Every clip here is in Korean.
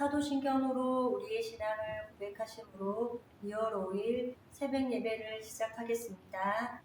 사도신경으로 우리의 신앙을 고백하심으로 2월 5일 새벽 예배를 시작하겠습니다.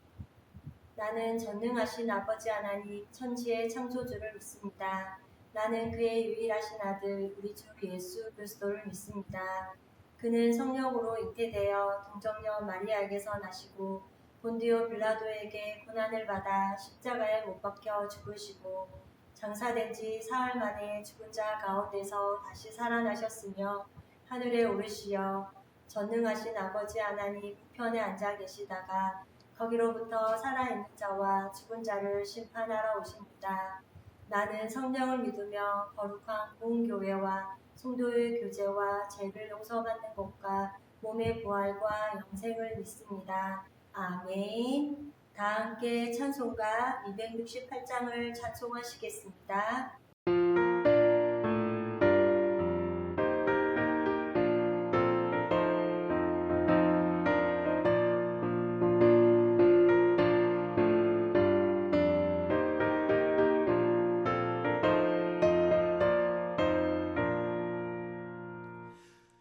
나는 전능하신 아버지 하나님 천지의 창조주를 믿습니다. 나는 그의 유일하신 아들 우리 주 예수 그리스도를 믿습니다. 그는 성령으로 잉태되어 동정녀 마리아에게서 나시고 본디오 빌라도에게 고난을 받아 십자가에 못 박혀 죽으시고 장사된 지 사흘 만에 죽은 자 가운데서 다시 살아나셨으며 하늘에 오르시어 전능하신 아버지 하나님 우편에 앉아 계시다가 거기로부터 살아있는 자와 죽은 자를 심판하러 오십니다. 나는 성령을 믿으며 거룩한 공교회와 성도의 교제와 죄를 용서받는 것과 몸의 부활과 영생을 믿습니다. 아멘. 다 함께 찬송가 268장을 찬송하시겠습니다.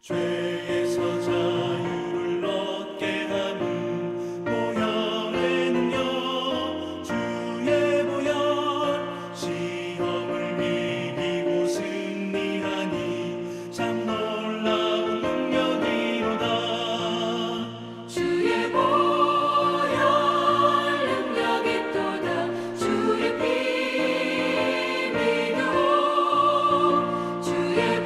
죄에서 자유를 얻게 하는 보혈에는요 주의 보혈 시험을 이기고 승리하니 참 놀라운 능력이로다. 주의 보혈 능력이 또다. 주의 피 믿어 주의 보혈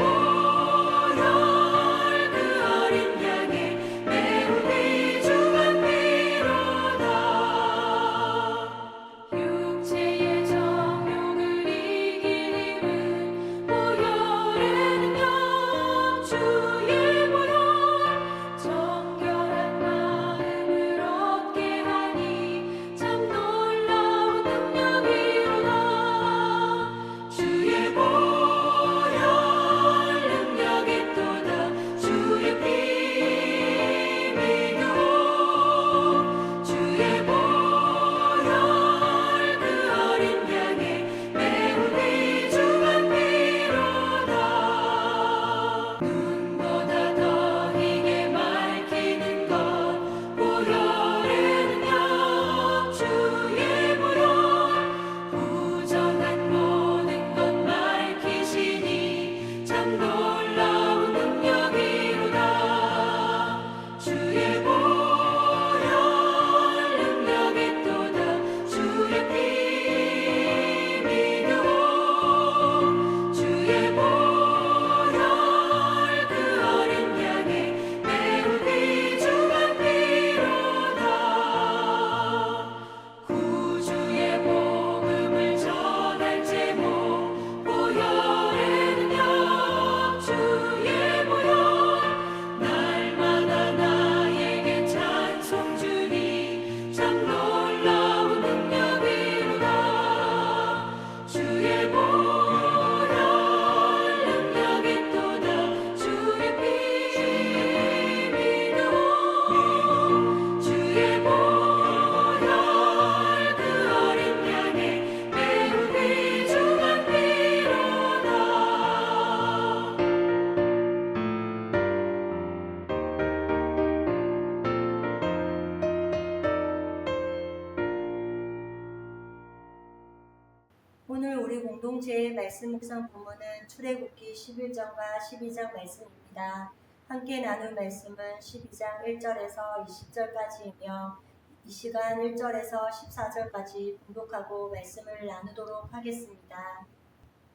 오늘 우리 공동체의 말씀 묵상 본문은 출애굽기 11장과 12장 말씀입니다. 함께 나눌 말씀은 12장 1절에서 20절까지이며 이 시간 1절에서 14절까지 봉독하고 말씀을 나누도록 하겠습니다.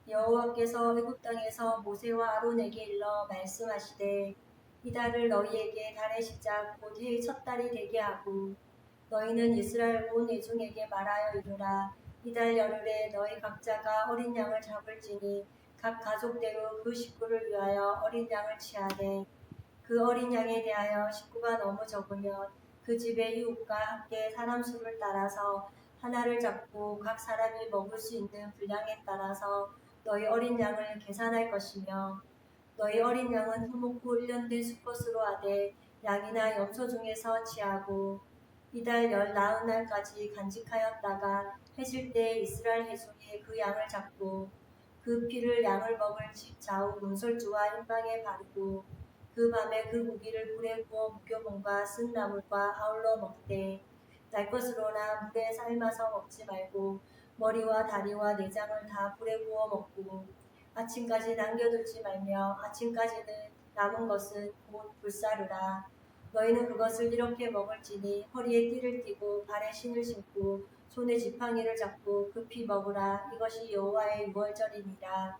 여호와께서 애굽 땅에서 모세와 아론에게 일러 말씀하시되 이 달을 너희에게 달의 시작 곧 해의 첫 달이 되게 하고 너희는 이스라엘 온 회중에게 말하여 이르라. 이달 열흘에 너희 각자가 어린 양을 잡을지니 각 가족대로 그 식구를 위하여 어린 양을 취하되 그 어린 양에 대하여 식구가 너무 적으면 그 집의 이웃과 함께 사람 수를 따라서 하나를 잡고 각 사람이 먹을 수 있는 분량에 따라서 너희 어린 양을 계산할 것이며 너희 어린 양은 흠없고 1년 된 수컷으로 하되 양이나 염소 중에서 취하고 이달 열 나흔 날까지 간직하였다가 해질 때 이스라엘 회중이 그 양을 잡고 그 피를 양을 먹을 집 좌우 문설주와 인방에 바르고 그 밤에 그 고기를 불에 구워 무교봉과 쓴 나물과 아울러 먹되 날 것으로나 물에 삶아서 먹지 말고 머리와 다리와 내장을 다 불에 구워 먹고 아침까지 남겨두지 말며 아침까지는 남은 것은 곧 불사르라. 너희는 그것을 이렇게 먹을지니 허리에 띠를 띠고 발에 신을 신고 손에 지팡이를 잡고 급히 먹으라. 이것이 여호와의 유월절이니라.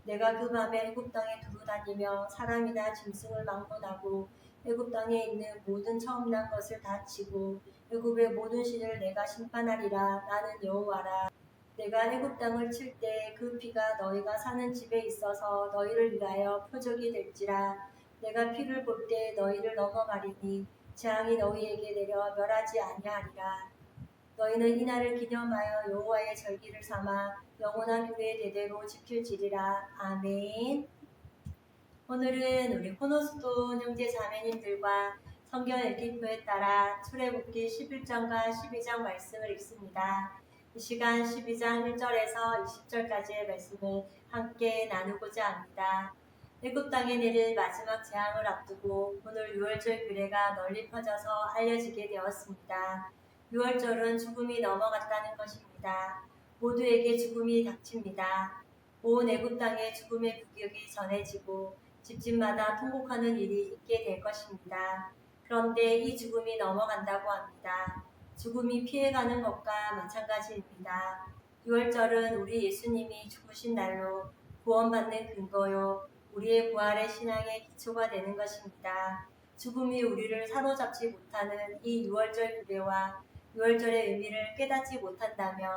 내가 그 밤에 애굽 땅에 두루 다니며 사람이나 짐승을 막론하고 애굽 땅에 있는 모든 처음 난 것을 다 치고 애굽의 모든 신을 내가 심판하리라. 나는 여호와라. 내가 애굽 땅을 칠 때 그 피가 너희가 사는 집에 있어서 너희를 위하여 표적이 될지라. 내가 피를 볼 때 너희를 넘어가리니 재앙이 너희에게 내려 멸하지 아니하리라. 너희는 이날을 기념하여 여호와의 절기를 삼아 영원한 교회 대대로 지킬지리라. 아멘. 오늘은 우리 코너스톤 형제 자매님들과 성경 읽기표에 따라 출애굽기 11장과 12장 말씀을 읽습니다. 이 시간 12장 1절에서 20절까지의 말씀을 함께 나누고자 합니다. 애굽 땅에 내릴 마지막 재앙을 앞두고 오늘 유월절 규례가 널리 퍼져서 알려지게 되었습니다. 유월절은 죽음이 넘어갔다는 것입니다. 모두에게 죽음이 닥칩니다. 온 애굽 땅에 죽음의 부격이 전해지고 집집마다 통곡하는 일이 있게 될 것입니다. 그런데 이 죽음이 넘어간다고 합니다. 죽음이 피해가는 것과 마찬가지입니다. 유월절은 우리 예수님이 죽으신 날로 구원받는 근거요, 우리의 부활의 신앙의 기초가 되는 것입니다. 죽음이 우리를 사로잡지 못하는 이 유월절 규례와 유월절의 의미를 깨닫지 못한다면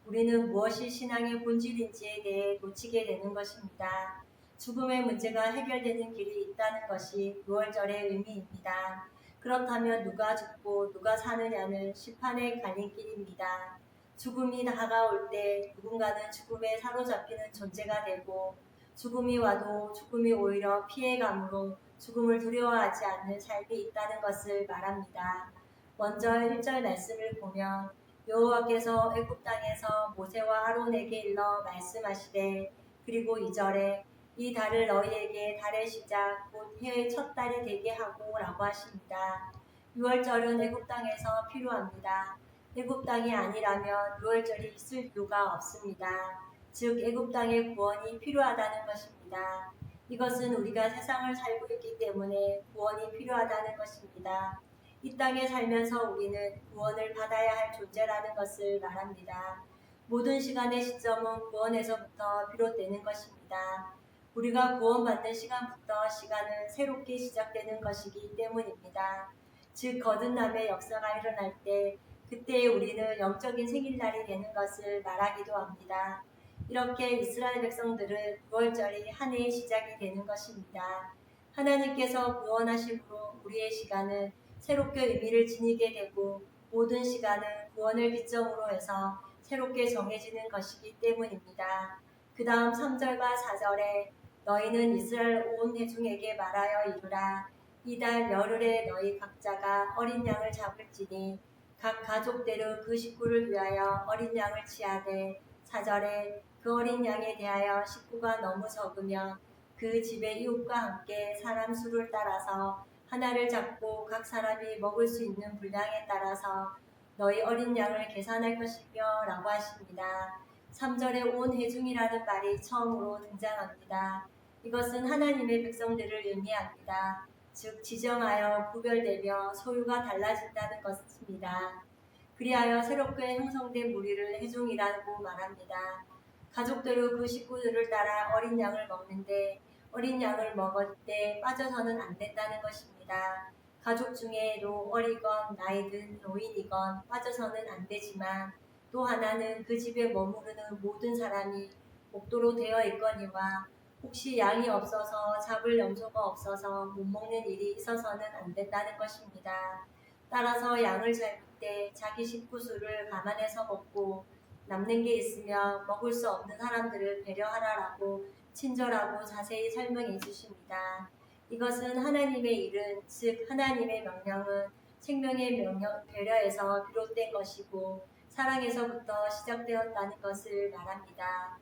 우리는 무엇이 신앙의 본질인지에 대해 놓치게 되는 것입니다. 죽음의 문제가 해결되는 길이 있다는 것이 유월절의 의미입니다. 그렇다면 누가 죽고 누가 사느냐는 심판의 갈림길입니다. 죽음이 다가올 때 누군가는 죽음에 사로잡히는 존재가 되고 죽음이 와도 죽음이 오히려 피해감으로 죽음을 두려워하지 않는 삶이 있다는 것을 말합니다. 먼저 1절 말씀을 보면 여호와께서 애굽 땅에서 모세와 아론에게 일러 말씀하시되, 그리고 2절에 이 달을 너희에게 달의 시작 곧 해의 첫 달이 되게 하고 라고 하십니다. 유월절은 애굽 땅에서 필요합니다. 애굽 땅이 아니라면 유월절이 있을 이유가 없습니다. 즉 애굽 땅의 구원이 필요하다는 것입니다. 이것은 우리가 세상을 살고 있기 때문에 구원이 필요하다는 것입니다. 이 땅에 살면서 우리는 구원을 받아야 할 존재라는 것을 말합니다. 모든 시간의 시점은 구원에서부터 비롯되는 것입니다. 우리가 구원받는 시간부터 시간은 새롭게 시작되는 것이기 때문입니다. 즉 거듭남의 역사가 일어날 때 그때 우리는 영적인 생일날이 되는 것을 말하기도 합니다. 이렇게 이스라엘 백성들은 6월절이 한 해의 시작이 되는 것입니다. 하나님께서 구원하심으로 우리의 시간은 새롭게 의미를 지니게 되고 모든 시간은 구원을 기점으로 해서 새롭게 정해지는 것이기 때문입니다. 그 다음 3절과 4절에 너희는 이스라엘 온 회중에게 말하여 이르라. 이달 열흘에 너희 각자가 어린 양을 잡을지니 각 가족대로 그 식구를 위하여 어린 양을 치하되 4절에 그 어린 양에 대하여 식구가 너무 적으면 그 집의 이웃과 함께 사람 수를 따라서 하나를 잡고 각 사람이 먹을 수 있는 분량에 따라서 너희 어린 양을 계산할 것이며 라고 하십니다. 3절에 온 회중이라는 말이 처음으로 등장합니다. 이것은 하나님의 백성들을 의미합니다. 즉 지정하여 구별되며 소유가 달라진다는 것입니다. 그리하여 새롭게 형성된 무리를 회중이라고 말합니다. 가족대로 그 식구들을 따라 어린 양을 먹는데 어린 양을 먹을 때 빠져서는 안 된다는 것입니다. 가족 중에도 어리건 나이든 노인이건 빠져서는 안 되지만 또 하나는 그 집에 머무르는 모든 사람이 목도로 되어 있거니와 혹시 양이 없어서 잡을 염소가 없어서 못 먹는 일이 있어서는 안 된다는 것입니다. 따라서 양을 잡을 때 자기 식구 수를 감안해서 먹고 남는 게 있으면 먹을 수 없는 사람들을 배려하라라고 친절하고 자세히 설명해 주십니다. 이것은 하나님의 일은, 즉 하나님의 명령은 생명의 배려에서 비롯된 것이고 사랑에서부터 시작되었다는 것을 말합니다.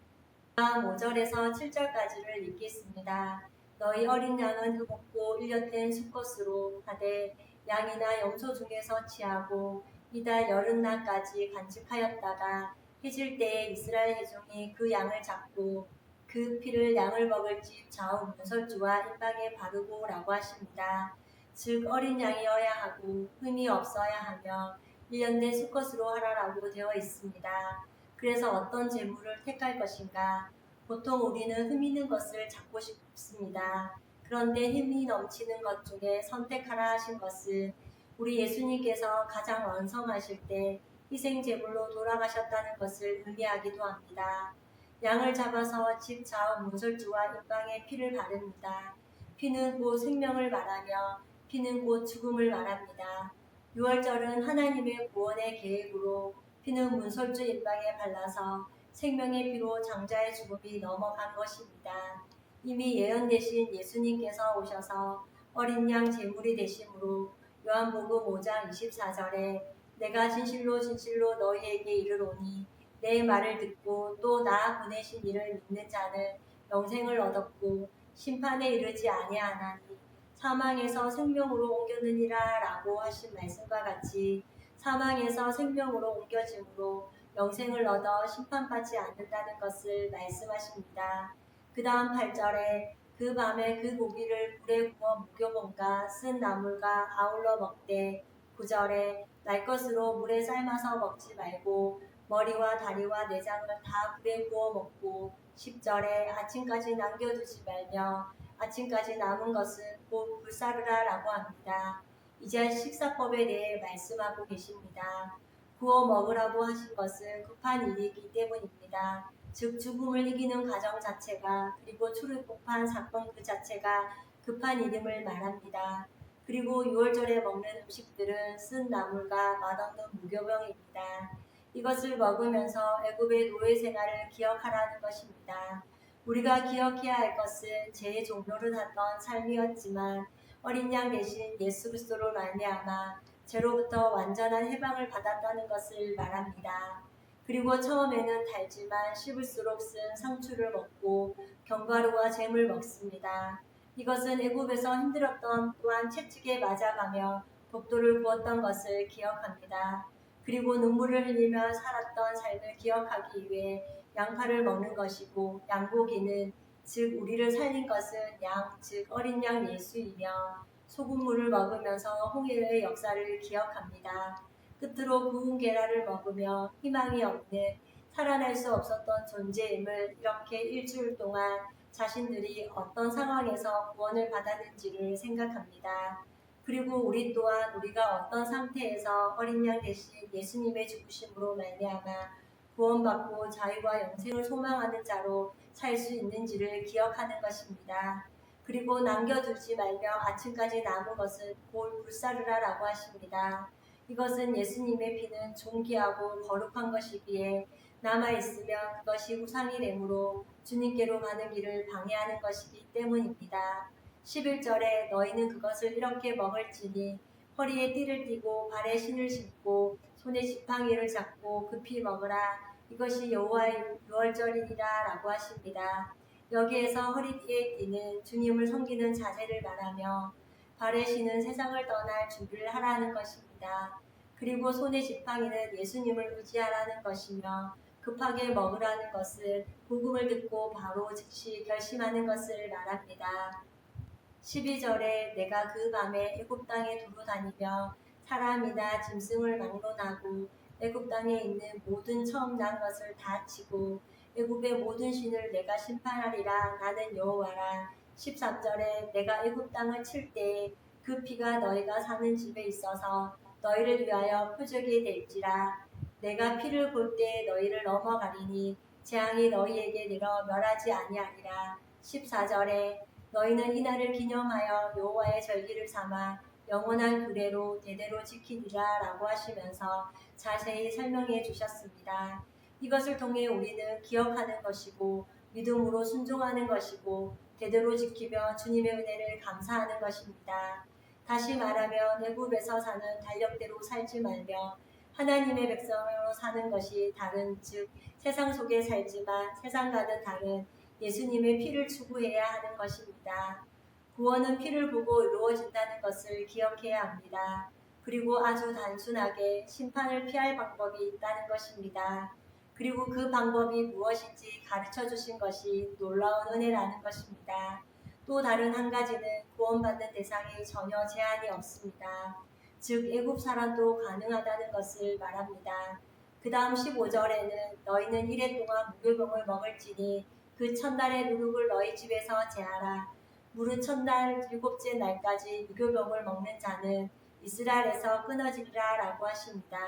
5절에서 7절까지를 읽겠습니다. 너희 어린 양은 흑없고 1년 된 수컷으로 하되 양이나 염소 중에서 취하고 이달 여름날까지 간직하였다가 해질 때에 이스라엘 회중이 그 양을 잡고 그 피를 양을 먹을 집 좌우 문설주와 임방에 바르고 라고 하십니다. 즉 어린 양이어야 하고 흠이 없어야 하며 1년 된 수컷으로 하라라고 되어 있습니다. 그래서 어떤 제물을 택할 것인가? 보통 우리는 흠 있는 것을 찾고 싶습니다. 그런데 힘이 넘치는 것 중에 선택하라 하신 것은 우리 예수님께서 가장 완성하실 때 희생 제물로 돌아가셨다는 것을 의미하기도 합니다. 양을 잡아서 집 좌우 문설주와 임방에 피를 바릅니다. 피는 곧 생명을 말하며 피는 곧 죽음을 말합니다. 6월절은 하나님의 구원의 계획으로 피는 문설주 임방에 발라서 생명의 피로 장자의 죽음이 넘어간 것입니다. 이미 예언되신 예수님께서 오셔서 어린 양 제물이 되심으로 요한복음 5장 24절에 내가 진실로 진실로 너희에게 이르노니 내 말을 듣고 또 나 보내신 이를 믿는 자는 영생을 얻었고 심판에 이르지 아니하나니 사망에서 생명으로 옮겼느니라 라고 하신 말씀과 같이 사망에서 생명으로 옮겨짐으로 영생을 얻어 심판받지 않는다는 것을 말씀하십니다. 그 다음 8절에 그 밤에 그 고기를 불에 구워 무교본과 쓴 나물과 아울러 먹되 9절에 날 것으로 물에 삶아서 먹지 말고 머리와 다리와 내장을 다 불에 구워 먹고 10절에 아침까지 남겨두지 말며 아침까지 남은 것은 곧 불사르라 라고 합니다. 이제 식사법에 대해 말씀하고 계십니다. 구워 먹으라고 하신 것은 급한 일이기 때문입니다. 즉 죽음을 이기는 과정 자체가 그리고 출입국판 사건 그 자체가 급한 이름을 말합니다. 그리고 6월절에 먹는 음식들은 쓴 나물과 맛없는 무교병입니다. 이것을 먹으면서 애굽의 노예 생활을 기억하라는 것입니다. 우리가 기억해야 할 것은 죄의 종로를 하던 삶이었지만 어린 양 대신 예수 그리스도로 말미암아 죄로부터 완전한 해방을 받았다는 것을 말합니다. 그리고 처음에는 달지만 씹을수록 쓴 상추를 먹고 견과류와 잼을 먹습니다. 이것은 애굽에서 힘들었던 또한 채찍에 맞아가며 독도를 구웠던 것을 기억합니다. 그리고 눈물을 흘리며 살았던 삶을 기억하기 위해 양파를 먹는 것이고 양고기는 즉 우리를 살린 것은 양, 즉 어린 양 예수이며 소금물을 먹으면서 홍해의 역사를 기억합니다. 끝으로 구운 계란을 먹으며 희망이 없는 살아날 수 없었던 존재임을 이렇게 일주일 동안 자신들이 어떤 상황에서 구원을 받았는지를 생각합니다. 그리고 우리 또한 우리가 어떤 상태에서 어린 양 대신 예수님의 죽으심으로 말미암아 구원받고 자유와 영생을 소망하는 자로 살 수 있는지를 기억하는 것입니다. 그리고 남겨두지 말며 아침까지 남은 것은 곧 불사르라라고 하십니다. 이것은 예수님의 피는 존귀하고 거룩한 것이기에 남아있으면 그것이 우상이 되므로 주님께로 가는 길을 방해하는 것이기 때문입니다. 11절에 너희는 그것을 이렇게 먹을지니 허리에 띠를 띠고 발에 신을 신고 손에 지팡이를 잡고 급히 먹으라. 이것이 여호와의 유월절이니라 라고 하십니다. 여기에서 허리띠에 띠는 주님을 섬기는 자세를 말하며 발에 신은 세상을 떠날 준비를 하라는 것입니다. 그리고 손에 지팡이는 예수님을 의지하라는 것이며 급하게 먹으라는 것은 복음을 듣고 바로 즉시 결심하는 것을 말합니다. 12절에 내가 그 밤에 애굽 땅에 두루 다니며 사람이나 짐승을 막론하고 애굽 땅에 있는 모든 처음 난 것을 다 치고 애굽의 모든 신을 내가 심판하리라. 나는 여호와라. 13절에 내가 애굽 땅을 칠 때에 그 피가 너희가 사는 집에 있어서 너희를 위하여 표적이 될지라. 내가 피를 볼 때 너희를 넘어가리니 재앙이 너희에게 내려 멸하지 아니하리라. 14절에 너희는 이날을 기념하여 여호와의 절기를 삼아 영원한 규례로 대대로 지키리라 라고 하시면서 자세히 설명해 주셨습니다. 이것을 통해 우리는 기억하는 것이고 믿음으로 순종하는 것이고 대대로 지키며 주님의 은혜를 감사하는 것입니다. 다시 말하면 애굽에서 사는 달력대로 살지 말며 하나님의 백성으로 사는 것이 다른 즉 세상 속에 살지만 세상과는 다른 예수님의 피를 추구해야 하는 것입니다. 구원은 피를 보고 이루어진다는 것을 기억해야 합니다. 그리고 아주 단순하게 심판을 피할 방법이 있다는 것입니다. 그리고 그 방법이 무엇인지 가르쳐 주신 것이 놀라운 은혜라는 것입니다. 또 다른 한 가지는 구원받는 대상이 전혀 제한이 없습니다. 즉 애굽 사람도 가능하다는 것을 말합니다. 그 다음 15절에는 너희는 이래 동안 무교병을 먹을지니 그 첫날의 누룩을 너희 집에서 제하라. 무릇 첫날 일곱째 날까지 무교병을 먹는 자는 이스라엘에서 끊어지리라 라고 하십니다.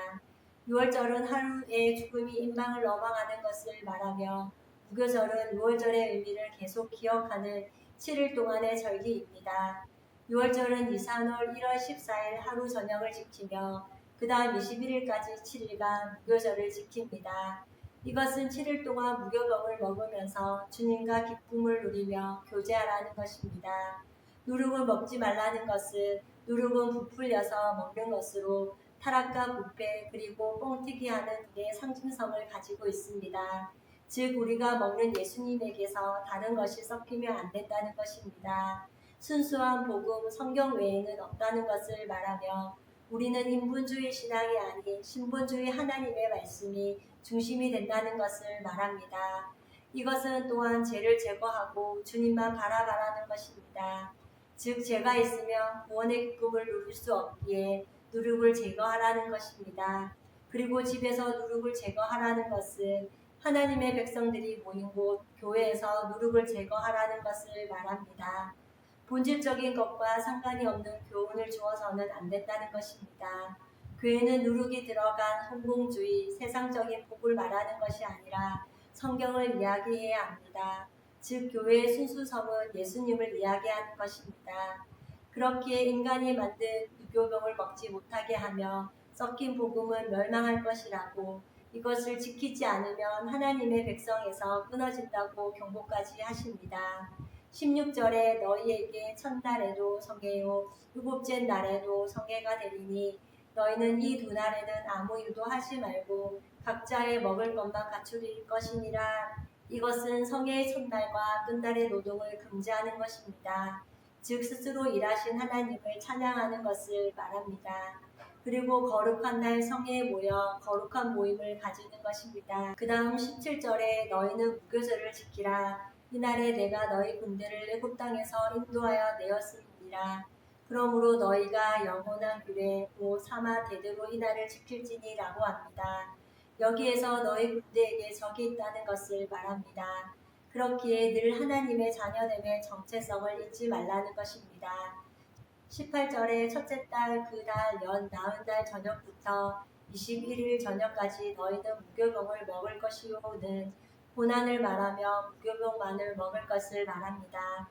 6월절은 하루의 죽음이 인망을 넘어가는 것을 말하며 무교절은 6월절의 의미를 계속 기억하는 7일 동안의 절기입니다. 6월절은 이산월 1월 14일 하루 저녁을 지키며 그 다음 21일까지 7일간 무교절을 지킵니다. 이것은 7일 동안 무교병을 먹으면서 주님과 기쁨을 누리며 교제하라는 것입니다. 누룩을 먹지 말라는 것은 누룩은 부풀려서 먹는 것으로 타락과 부패 그리고 뻥튀기 하는 일의 상징성을 가지고 있습니다. 즉 우리가 먹는 예수님에게서 다른 것이 섞이면 안 된다는 것입니다. 순수한 복음 성경 외에는 없다는 것을 말하며 우리는 인본주의 신앙이 아닌 신본주의 하나님의 말씀이 중심이 된다는 것을 말합니다. 이것은 또한 죄를 제거하고 주님만 바라바라는 것입니다. 즉 죄가 있으면 구원의 기쁨을 누릴 수 없기에 누룩을 제거하라는 것입니다. 그리고 집에서 누룩을 제거하라는 것은 하나님의 백성들이 모인 곳 교회에서 누룩을 제거하라는 것을 말합니다. 본질적인 것과 상관이 없는 교훈을 주어서는 안 된다는 것입니다. 교회는 누룩이 들어간 혼공주의, 세상적인 복을 말하는 것이 아니라 성경을 이야기해야 합니다. 즉 교회의 순수성은 예수님을 이야기하는 것입니다. 그렇기에 인간이 만든 유교병을 먹지 못하게 하며 섞인 복음은 멸망할 것이라고 이것을 지키지 않으면 하나님의 백성에서 끊어진다고 경고까지 하십니다. 16절에 너희에게 첫날에도 성회요 일곱째 날에도 성회가 되리니 너희는 이 두 날에는 아무 일도 하지 말고 각자의 먹을 것만 갖추릴 것이니라. 이것은 성회의 첫날과 끝날의 노동을 금지하는 것입니다. 즉 스스로 일하신 하나님을 찬양하는 것을 말합니다. 그리고 거룩한 날 성회에 모여 거룩한 모임을 가지는 것입니다. 그 다음 17절에 너희는 무교절을 지키라. 이날에 내가 너희 군대를 애굽 땅에서 인도하여 내었음이니라. 그러므로 너희가 영원한 규례 또 사마 대대로 이날을 지킬지니라고 합니다. 여기에서 너희 군대에게 적이 있다는 것을 말합니다. 그렇기에 늘 하나님의 자녀됨의 정체성을 잊지 말라는 것입니다. 18절에 첫째 달 그 달 연 나흔 날 저녁부터 21일 저녁까지 너희는 무교병을 먹을 것이요는 고난을 말하며 무교병만을 먹을 것을 말합니다.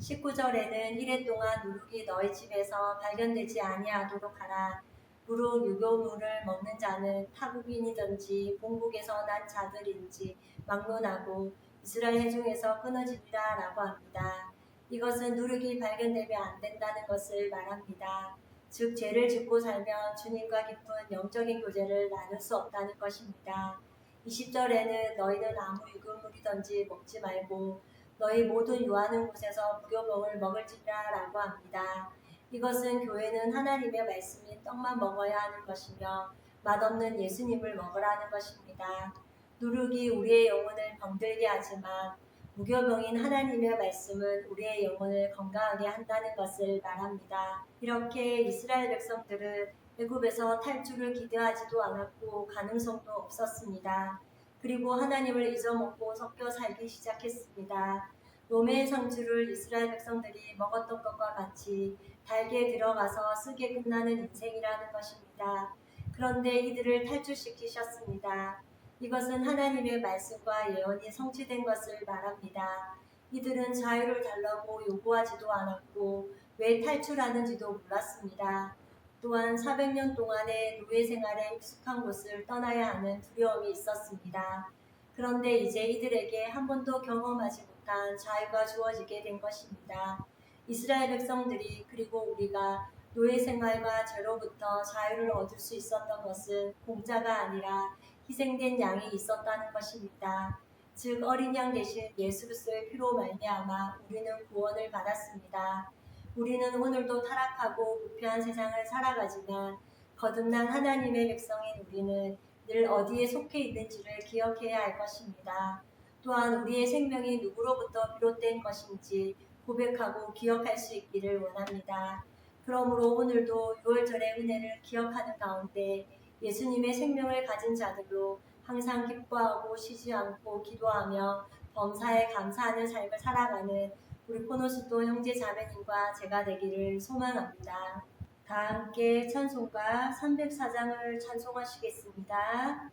19절에는 이래 동안 누룩이 너희 집에서 발견되지 아니하도록 하라. 무릇 유교물을 먹는 자는 타국인이든지 본국에서 난 자들인지 막론하고 이스라엘 회중에서 끊어지리라 라고 합니다. 이것은 누룩이 발견되면 안 된다는 것을 말합니다. 즉 죄를 짓고 살면 주님과 깊은 영적인 교제를 나눌 수 없다는 것입니다. 20절에는 너희는 아무 유교물이든지 먹지 말고 너희 모든 유하는 곳에서 무교병을 먹을지라 라고 합니다. 이것은 교회는 하나님의 말씀인 떡만 먹어야 하는 것이며 맛없는 예수님을 먹으라는 것입니다. 누룩이 우리의 영혼을 병들게 하지만 무교병인 하나님의 말씀은 우리의 영혼을 건강하게 한다는 것을 말합니다. 이렇게 이스라엘 백성들은 애굽에서 탈출을 기대하지도 않았고 가능성도 없었습니다. 그리고 하나님을 잊어먹고 섞여 살기 시작했습니다. 노매의 상주를 이스라엘 백성들이 먹었던 것과 같이 달게 들어가서 쓰게 끝나는 인생이라는 것입니다. 그런데 이들을 탈출시키셨습니다. 이것은 하나님의 말씀과 예언이 성취된 것을 말합니다. 이들은 자유를 달라고 요구하지도 않았고 왜 탈출하는지도 몰랐습니다. 또한 400년 동안의 노예 생활에 익숙한 곳을 떠나야 하는 두려움이 있었습니다. 그런데 이제 이들에게 한 번도 경험하지 못한 자유가 주어지게 된 것입니다. 이스라엘 백성들이 그리고 우리가 노예 생활과 죄로부터 자유를 얻을 수 있었던 것은 공짜가 아니라 희생된 양이 있었다는 것입니다. 즉 어린 양 대신 예수 그리스도의 피로 말미암아 우리는 구원을 받았습니다. 우리는 오늘도 타락하고 부패한 세상을 살아가지만 거듭난 하나님의 백성인 우리는 늘 어디에 속해 있는지를 기억해야 할 것입니다. 또한 우리의 생명이 누구로부터 비롯된 것인지 고백하고 기억할 수 있기를 원합니다. 그러므로 오늘도 6월절의 은혜를 기억하는 가운데 예수님의 생명을 가진 자들로 항상 기뻐하고 쉬지 않고 기도하며 범사에 감사하는 삶을 살아가는 우리 코노스도 형제 자매님과 제가 되기를 소망합니다. 다 함께 찬송가 304장을 찬송하시겠습니다.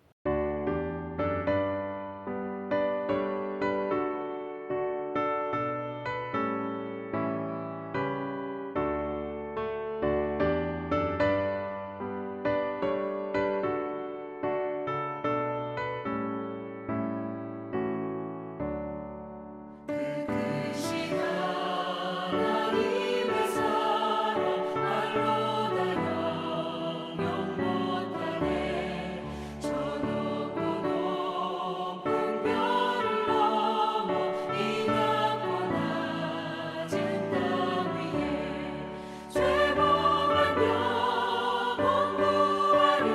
하나님의 사랑 알로다 영영 못하네 저 높고 높은 별을 넘어 이 낮고 낮은 땅 위에 죄범한 영혼 구하려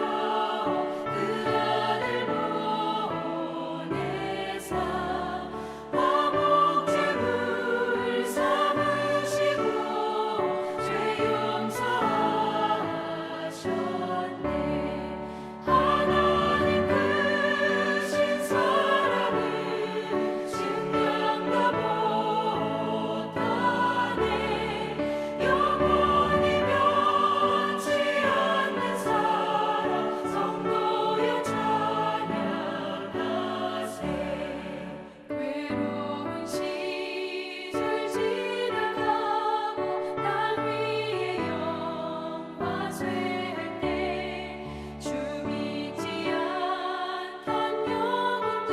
그 아들 보내사 화목제물 삼으시고 죄 용서하셨네 하나님 크신 사랑을 증명도 못하네 영원히 변치 않는 사랑 성도여 찬양하세 외로운 시절 지나가고 땅 위에 영화 쇠할 때 주 믿지 않던 영혼들은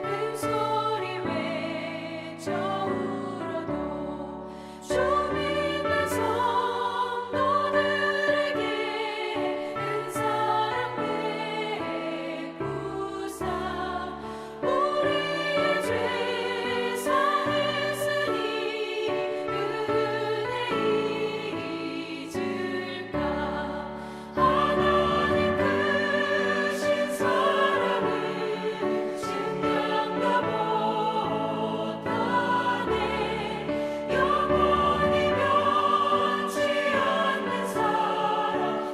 큰 소리 외쳐 울어도 주 믿는 성도들에게 큰 사랑 베푸사 우리의 죄 사했으니 그 은혜 잊을까 하나님 크신 사랑을 증명도 못하네 영원히 변치 않는 사랑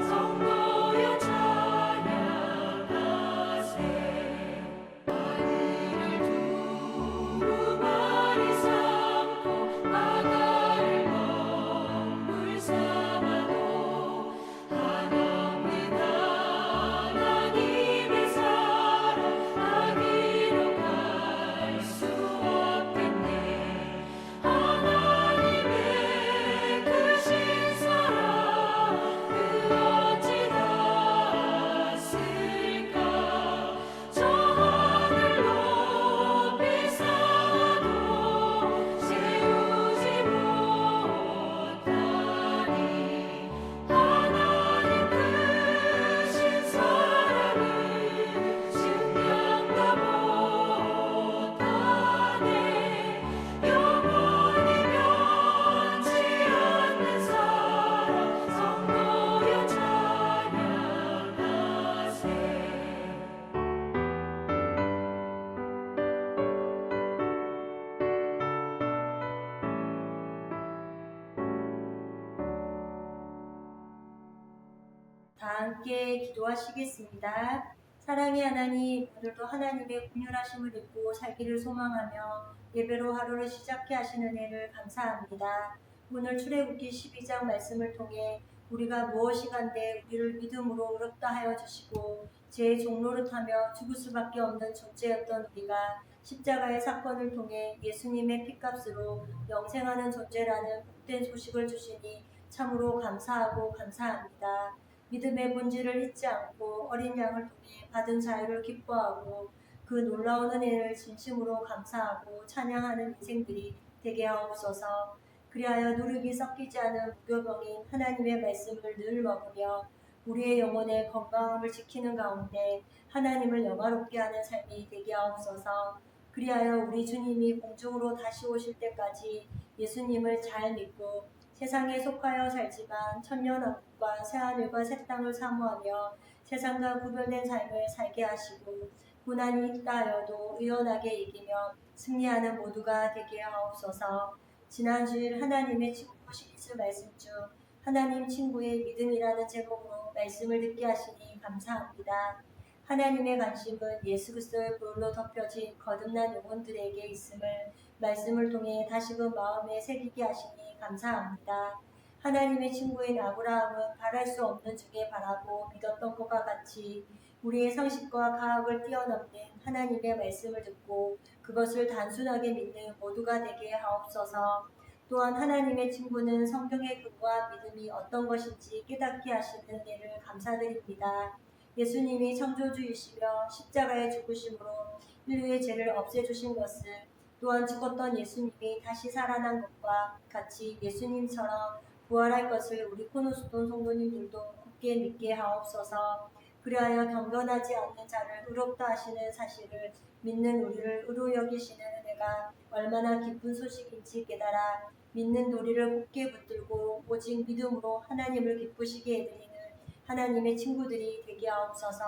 성도여 찬양하세 아이를 두루마리 삼고 바다를 먹물 삼아도 한없는 하나님의 사랑 아기로 갈 수 없겠네 하나님의 크신 사랑 그 어찌 닿았을까 저 하늘 높이 쌓아도 세우지 못하니 하나님 크신 사랑을 증명도 못하네 영원히 변치 않는 사랑 성도여 찬양하세 다 함께 기도하시겠습니다. 사랑의 하나님, 오늘도 하나님의 긍휼하심을 믿고 살기를 소망하며 예배로 하루를 시작해 하시는 은혜를 감사합니다. 오늘 출애굽기 12장 말씀을 통해 우리가 무엇이 간데 우리를 믿음으로 의롭다 하여 주시고 죄의 종노릇하며 죽을 수밖에 없는 존재였던 우리가 십자가의 사건을 통해 예수님의 피값으로 영생하는 존재라는 복된 소식을 주시니 참으로 감사하고 감사합니다. 믿음의 본질을 잊지 않고 어린 양을 통해 받은 자유를 기뻐하고 그 놀라운 은혜를 진심으로 감사하고 찬양하는 인생들이 되게 하옵소서. 그리하여 누룩이 섞이지 않은 무교병인 하나님의 말씀을 늘 먹으며 우리의 영혼의 건강함을 지키는 가운데 하나님을 영화롭게 하는 삶이 되게 하옵소서. 그리하여 우리 주님이 공중으로 다시 오실 때까지 예수님을 잘 믿고 세상에 속하여 살지만 천년왕국과 새하늘과 새 땅을 사모하며 세상과 구별된 삶을 살게 하시고 고난이 있다 하여도 의연하게 이기며 승리하는 모두가 되게 하옵소서. 지난주일 하나님의 친구 시리즈 말씀 중 하나님 친구의 믿음이라는 제목으로 말씀을 듣게 하시니 감사합니다. 하나님의 관심은 예수 그리스도의 보혈로 덮여진 거듭난 영혼들에게 있음을 말씀을 통해 다시금 마음에 새기게 하시니 감사합니다. 하나님의 친구인 아브라함은 바랄 수 없는 중에 바라고 믿었던 것과 같이 우리의 상식과 과학을 뛰어넘는 하나님의 말씀을 듣고 그것을 단순하게 믿는 모두가 되게 하옵소서. 또한 하나님의 친구는 성경의 근거와 믿음이 어떤 것인지 깨닫게 하시는 은혜를 감사드립니다. 예수님이 창조주이시며 십자가에 죽으심으로 인류의 죄를 없애주신 것을 또한 죽었던 예수님이 다시 살아난 것과 같이 예수님처럼 부활할 것을 우리 코노스돈 성도님들도 굳게 믿게 하옵소서. 그리하여 경건하지 않는 자를 의롭다 하시는 사실을 믿는 우리를 의로 여기시는 은혜가 얼마나 기쁜 소식인지 깨달아 믿는 도리를 굳게 붙들고 오직 믿음으로 하나님을 기쁘시게 해드리는 하나님의 친구들이 되게 하옵소서.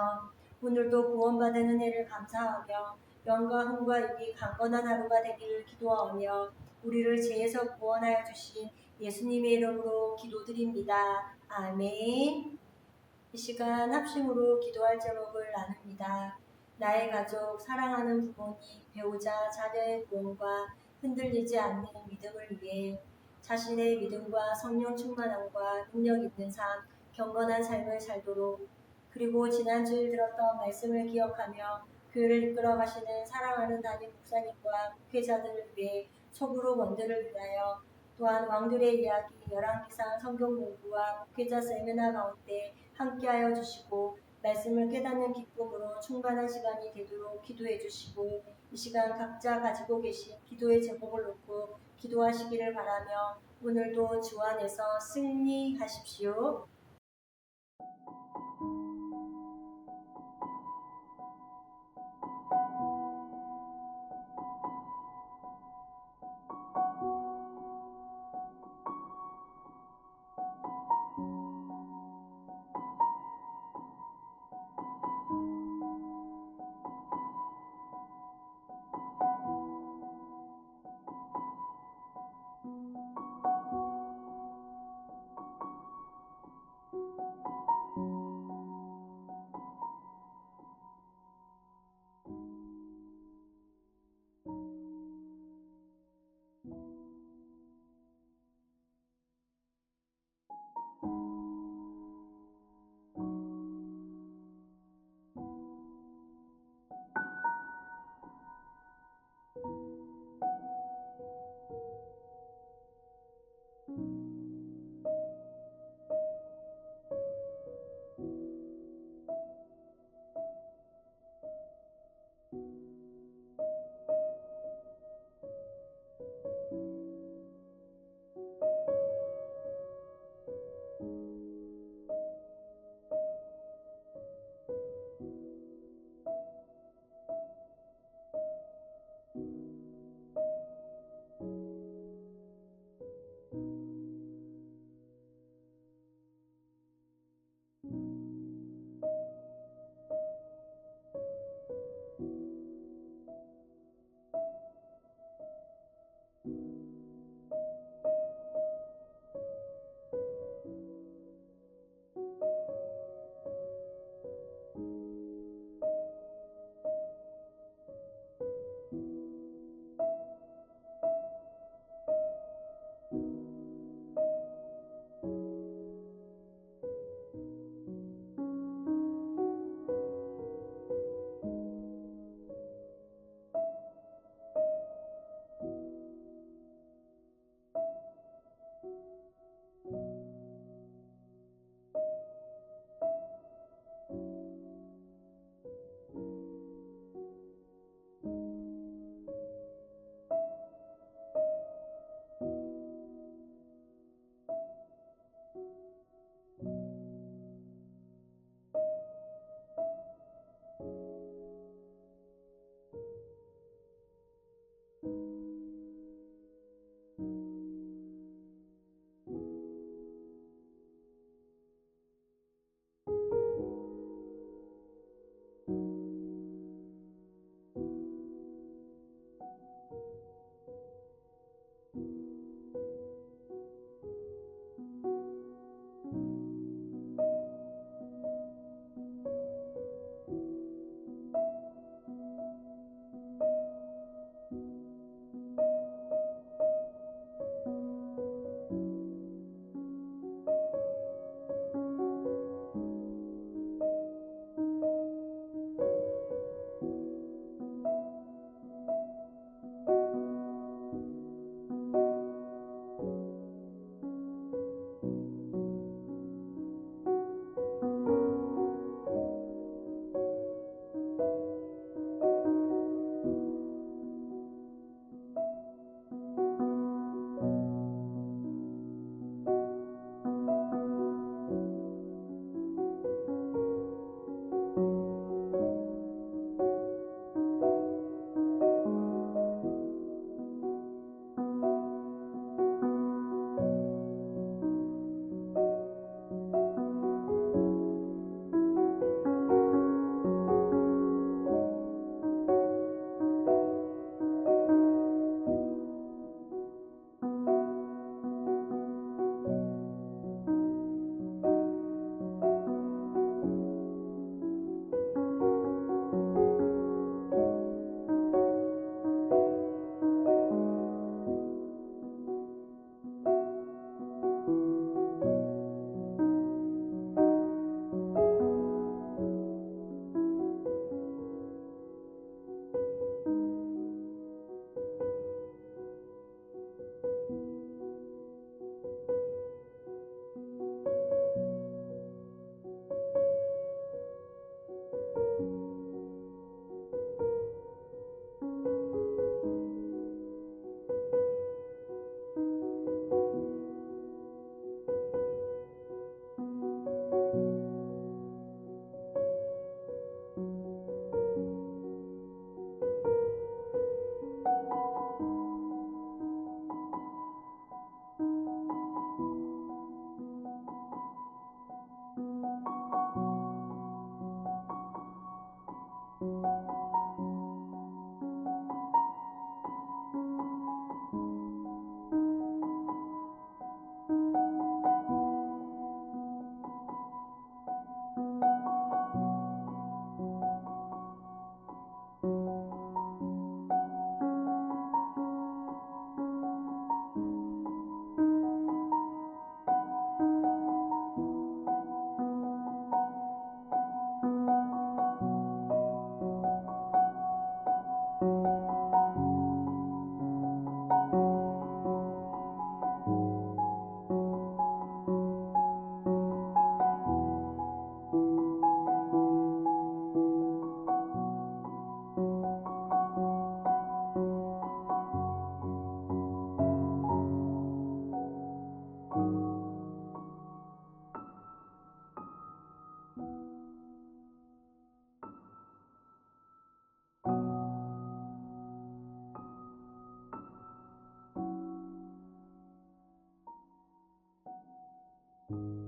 오늘도 구원받은 은혜를 감사하며 영과 흥과 육이 강건한 하루가 되기를 기도하며 우리를 죄에서 구원하여 주신 예수님의 이름으로 기도드립니다. 아멘. 이 시간 합심으로 기도할 제목을 나눕니다. 나의 가족, 사랑하는 부모님, 배우자, 자녀의 구원과 흔들리지 않는 믿음을 위해 자신의 믿음과 성령 충만함과 능력 있는 삶, 경건한 삶을 살도록 그리고 지난주에 들었던 말씀을 기억하며 교회를 이끌어 가시는 사랑하는 담임 목사님과 목회자들을 위해 소그룹 원들을 위하여 또한 왕들의 이야기, 열왕기상 성경 공부와 목회자 세미나 가운데 함께하여 주시고 말씀을 깨닫는 기쁨으로 충만한 시간이 되도록 기도해 주시고 이 시간 각자 가지고 계신 기도의 제목을 놓고 기도하시기를 바라며 오늘도 주 안에서 승리하십시오. 주